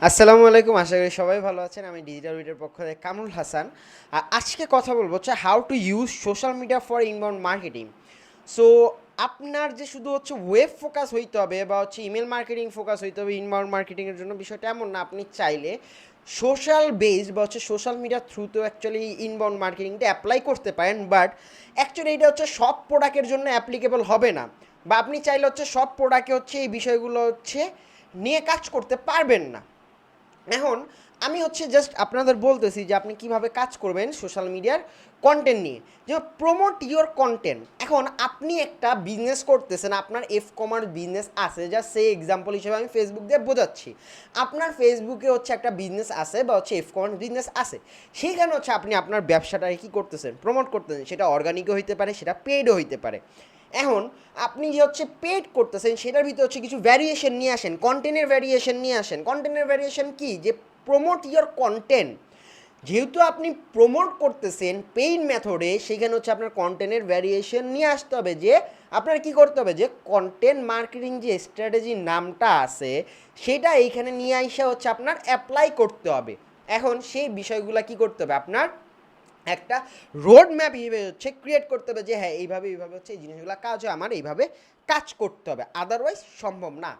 আসসালামু আলাইকুম, আশা করি সবাই ভালো আছেন। আমি ডিজিটাল উইটের পক্ষ থেকে কামরুল হাসান। আর আজকে কথা বলবো হচ্ছে how to use social media for inbound marketing. So আপনার যে শুধু হচ্ছে ওয়েব ফোকাস হইতে হবে বা হচ্ছে ইমেল মার্কেটিং ফোকাস হইতে হবে ইনবাউন্ড মার্কেটিংয়ের জন্য, বিষয়টা এমন না। আপনি চাইলে সোশ্যাল বেসড বা হচ্ছে সোশ্যাল মিডিয়ার থ্রুতেও অ্যাকচুয়ালি ইনবাউন্ড মার্কেটিংটা অ্যাপ্লাই করতে পারেন, বাট অ্যাকচুয়ালি এটা হচ্ছে সব প্রোডাক্টের জন্য অ্যাপ্লিকেবল হবে না, বা আপনি চাইলে হচ্ছে সব প্রোডাক্টে হচ্ছে এই বিষয়গুলো হচ্ছে নিয়ে কাজ করতে পারবেন না। এখন আমি হচ্ছে জাস্ট আপনাদের বলতেছি যে আপনি কিভাবে কাজ করবেন সোশ্যাল মিডিয়ার কন্টেন্ট নিয়ে, যে প্রমোট ইওর কন্টেন্ট। এখন আপনি একটা বিজনেস করতেছেন, আপনার এফ কমার্স বিজনেস আছে, যা সেই এক্সাম্পল হিসেবে আমি ফেসবুক দিয়ে বোঝাচ্ছি। আপনার ফেসবুকে হচ্ছে একটা বিজনেস আছে বা হচ্ছে এফ কমার্স বিজনেস আছে, সেইখানে হচ্ছে আপনি আপনার ব্যবসাটাকে কী করতেছেন, প্রমোট করতেছেন। সেটা অর্গানিকও হইতে পারে, সেটা পেইডও হইতে পারে। এখন আপনি যে হচ্ছে পেড করতেছেন সেটার ভিতরে হচ্ছে কিছু ভ্যারিয়েশন নিয়ে আসেন, কন্টেন্টের ভ্যারিয়েশন নিয়ে আসেন। কন্টেন্টের ভ্যারিয়েশন কি, যে প্রমোট ইয়োর কন্টেন্ট। যেহেতু আপনি প্রমোট করতেছেন পেইড মেথডে, সেখানে হচ্ছে আপনার কন্টেন্টের ভ্যারিয়েশন নিয়ে আসতে হবে। যে আপনার কি করতে হবে, যে কন্টেন্ট মার্কেটিং যে স্ট্র্যাটেজির নামটা আছে সেটা এইখানে নিয়ে আসা হচ্ছে আপনার অ্যাপ্লাই করতে হবে। এখন সেই বিষয়গুলো কি করতে হবে, আপনার একটা রোড ম্যাপ হিসেবে হচ্ছে ক্রিয়েট করতে হবে, যে হ্যাঁ এইভাবে এইভাবে হচ্ছে এই জিনিসগুলো কাজ হয়, আমার এইভাবে কাজ করতে হবে, আদারওয়াইজ সম্ভব না।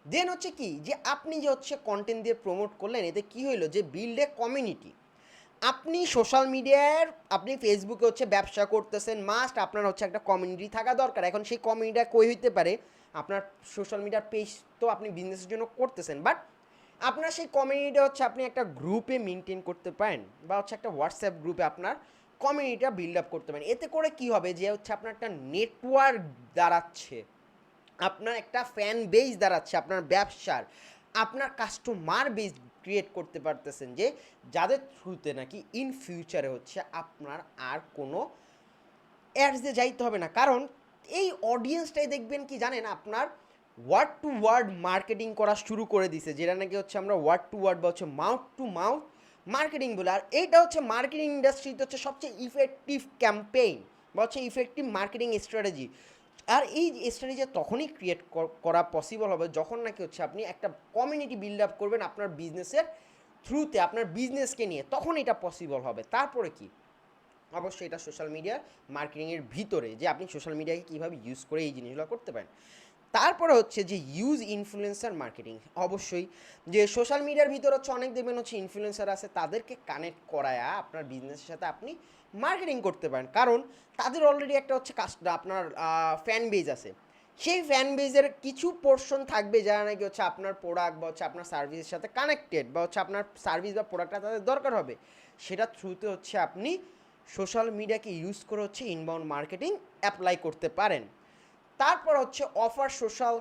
দেন হচ্ছে কি, যে আপনি যে হচ্ছে কন্টেন্ট দিয়ে প্রমোট করলেন, এতে কি হইলো, যে বিল্ড এ কমিউনিটি। আপনি সোশ্যাল মিডিয়ার, আপনি ফেসবুকে হচ্ছে ব্যবসা করতেছেন, মাস্ট আপনার হচ্ছে একটা কমিউনিটি থাকা দরকার। এখন সেই কমিউনিটিটা কই হইতে পারে, আপনার সোশ্যাল মিডিয়ার পেজ তো আপনি বিজনেসের জন্য করতেছেন, বাট আপনার সেই কমিউনিটিটা হচ্ছে আপনি একটা গ্রুপে মেনটেন করতে পারেন, বা হচ্ছে একটা হোয়াটসঅ্যাপ গ্রুপে আপনার কমিউনিটিটা বিল্ড আপ করতে পারেন। এতে করে কি হবে, যে হচ্ছে আপনার একটা নেটওয়ার্ক দাঁড়াচ্ছে, আপনার একটা ফ্যান বেস দাঁড়াচ্ছে আপনার ব্যবসার, আপনার কাস্টমার বেস ক্রিয়েট করতে পারতেছেন, যে যাদের থ্রুতে নাকি ইন ফিউচারে হচ্ছে আপনার আর কোনো অ্যাডসে যাইতে হবে না। কারণ এই অডিয়েন্সটাই দেখবেন কি জানেন, আপনার ওয়ার্ড টু ওয়ার্ড মার্কেটিং করা শুরু করে দিছে, যেটা নাকি হচ্ছে আমরা ওয়ার্ড টু ওয়ার্ড বা হচ্ছে মাউথ টু মাউথ মার্কেটিং বলে। আর এইটা হচ্ছে মার্কেটিং ইন্ডাস্ট্রিতে হচ্ছে সবচেয়ে ইফেক্টিভ ক্যাম্পেইন বা হচ্ছে ইফেক্টিভ মার্কেটিং স্ট্র্যাটেজি। আর এই স্ট্র্যাটেজি তখনই ক্রিয়েট করা পসিবল হবে যখন নাকি হচ্ছে আপনি একটা কমিউনিটি বিল্ড আপ করবেন আপনার বিজনেসের থ্রুতে, আপনার বিজনেসকে নিয়ে, তখন এটা পসিবল হবে। তারপরে কি, অবশ্যই এটা সোশ্যাল মিডিয়া মার্কেটিংয়ের ভিতরে, যে আপনি সোশ্যাল মিডিয়াকে কীভাবে ইউজ করে এই জিনিসগুলো করতে পারেন। তারপরে হচ্ছে যে ইউজ ইনফ্লুয়েন্সার মার্কেটিং। অবশ্যই যে সোশ্যাল মিডিয়ার ভিতরে হচ্ছে অনেক দেখবেন হচ্ছে ইনফ্লুয়েন্সার আছে, তাদেরকে কানেক্ট করায়া আপনার বিজনেসের সাথে আপনি মার্কেটিং করতে পারেন। কারণ তাদের অলরেডি একটা হচ্ছে আপনার ফ্যান বেজ আছে। সেই ফ্যান বেজের কিছু পোর্শন থাকবে যারা নাকি হচ্ছে আপনার প্রোডাক্ট বা হচ্ছে আপনার সার্ভিসের সাথে কানেক্টেড, বা হচ্ছে আপনার সার্ভিস বা প্রোডাক্টটা তাদের দরকার হবে। সেটা থ্রুতে হচ্ছে আপনি সোশ্যাল মিডিয়াকে ইউজ করে হচ্ছে ইনবাউন্ড মার্কেটিং অ্যাপ্লাই করতে পারেন। তারপর হচ্ছে offer social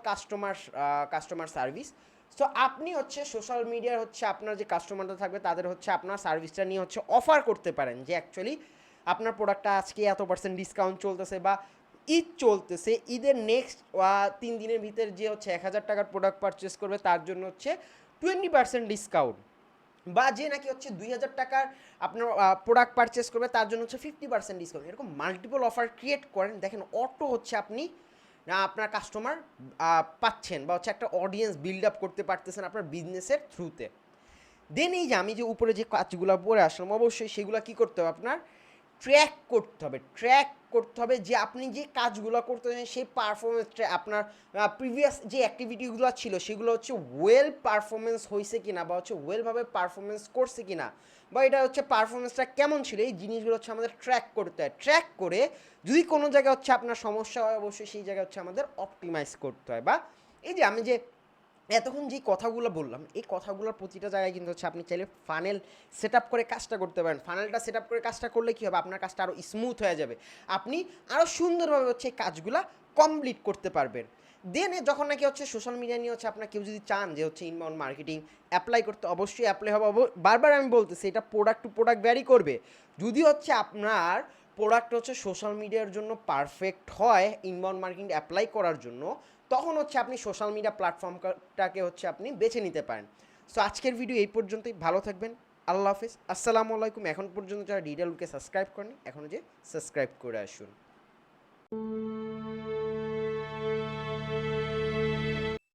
customer service. So আপনি হচ্ছে সোশ্যাল মিডিয়ার হচ্ছে আপনার যে কাস্টমারটা থাকবে তাদের হচ্ছে আপনার সার্ভিসটা নিয়ে হচ্ছে অফার করতে পারেন, যে অ্যাকচুয়ালি আপনার প্রোডাক্টটা আজকে এত % ডিসকাউন্ট চলতেছে, বা ঈদ চলতেছে, ঈদের নেক্সট 3 দিনের ভিতরে যে হচ্ছে 1000 টাকার প্রোডাক্ট পারচেস করবে তার জন্য হচ্ছে 20% ডিসকাউন্ট, বা যে নাকি হচ্ছে 2000 টাকার আপনার প্রোডাক্ট পারচেস করবে তার জন্য হচ্ছে 50% ডিসকাউন্ট। এরকম মাল্টিপল অফার ক্রিয়েট করেন, দেখেন অটো হচ্ছে আপনি আপনার কাস্টমার পাচ্ছেন, বা হচ্ছে একটা অডিয়েন্স বিল্ড আপ করতে পারতেছেন আপনার বিজনেসের থ্রুতে। দেন এই যে আমি যে উপরে যে কাজগুলো পরে আসলাম, অবশ্যই সেগুলো কী করতে হবে, আপনার ট্র্যাক করতে হবে যে আপনি যে কাজগুলো করতেছেন সেই পারফরমেন্সটা আপনার প্রিভিয়াস যে অ্যাক্টিভিটিগুলো ছিল সেগুলো হচ্ছে ওয়েল পারফরমেন্স হয়েছে কিনা, বা হচ্ছে ওয়েলভাবে পারফরমেন্স করছে কিনা, বা এটা হচ্ছে পারফরমেন্সটা কেমন ছিল, এই জিনিসগুলো হচ্ছে আমাদের ট্র্যাক করতে হয়। ট্র্যাক করে যদি কোনো জায়গায় হচ্ছে আপনার সমস্যা হয়, অবশ্যই সেই জায়গায় হচ্ছে আমাদের অপটিমাইজ করতে হয়। বা এই যে আমি যে এতক্ষণ যে কথাগুলো বললাম, এই কথাগুলোর প্রতিটা জায়গায় কিন্তু হচ্ছে আপনি চাইলে ফানেল সেট আপ করে কাজটা করতে পারেন। ফানেলটা সেট আপ করে কাজটা করলে কী হবে, আপনার কাজটা আরও স্মুথ হয়ে যাবে, আপনি আরও সুন্দরভাবে হচ্ছে এই কাজগুলো কমপ্লিট করতে পারবেন। দেন যখন নাকি হচ্ছে সোশ্যাল মিডিয়া নিয়ে হচ্ছে আপনার কেউ যদি চান যে হচ্ছে ইনবাউন্ড মার্কেটিং অ্যাপ্লাই করতে, অবশ্যই অ্যাপ্লাই হবে। বারবার আমি বলতেছি এটা প্রোডাক্ট টু প্রোডাক্ট ভ্যারি করবে। যদি হচ্ছে আপনার প্রোডাক্ট হচ্ছে সোশ্যাল মিডিয়ার জন্য পারফেক্ট হয় ইনবাউন্ড মার্কেটিং অ্যাপ্লাই করার জন্য, তখন হচ্ছে আপনি সোশ্যাল মিডিয়া প্ল্যাটফর্মটাকে হচ্ছে আপনি বেছে নিতে পারেন। সো আজকের ভিডিও এই পর্যন্তই, ভালো থাকবেন, আল্লাহ হাফিজ, আসসালামু আলাইকুম। এখন পর্যন্ত যারা ডিটেলকে সাবস্ক্রাইব করেনি, এখন যে সাবস্ক্রাইব করে আসুন।